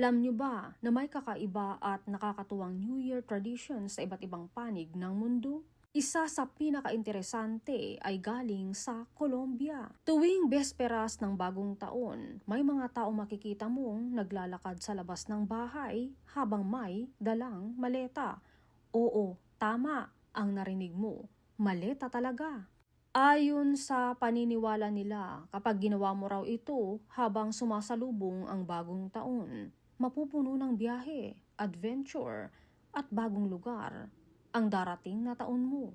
Alam niyo ba na may kakaiba at nakakatuwang New Year tradition sa iba't ibang panig ng mundo? Isa sa pinaka-interesante ay galing sa Colombia. Tuwing besperas ng bagong taon, may mga tao makikita mong naglalakad sa labas ng bahay habang may dalang maleta. Oo, tama ang narinig mo. Maleta talaga. Ayon sa paniniwala nila, kapag ginawa mo raw ito habang sumasalubong ang bagong taon, mapupuno ng biyahe, adventure, at bagong lugar ang darating na taon mo.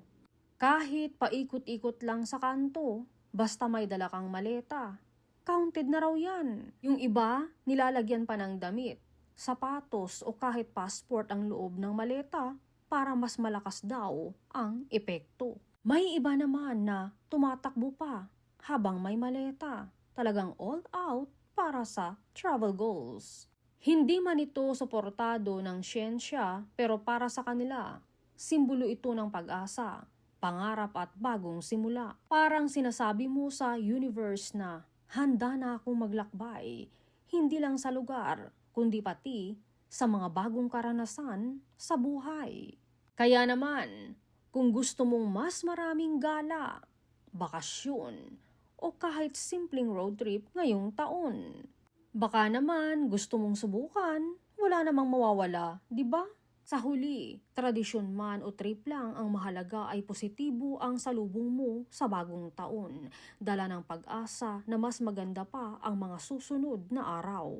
Kahit paikot-ikot lang sa kanto, basta may dala kang maleta, counted na raw yan. Yung iba, nilalagyan pa ng damit, sapatos o kahit passport ang loob ng maleta para mas malakas daw ang epekto. May iba naman na tumatakbo pa habang may maleta, talagang all out para sa travel goals. Hindi man ito suportado ng siyensya pero para sa kanila, simbolo ito ng pag-asa, pangarap at bagong simula. Parang sinasabi mo sa universe na handa na akong maglakbay, hindi lang sa lugar, kundi pati sa mga bagong karanasan sa buhay. Kaya naman, kung gusto mong mas maraming gala, bakasyon, o kahit simpleng road trip ngayong taon, baka naman gusto mong subukan, wala namang mawawala, di ba? Sa huli, tradisyon man o trip lang ang mahalaga ay positibo ang salubong mo sa bagong taon, dala ng pag-asa na mas maganda pa ang mga susunod na araw.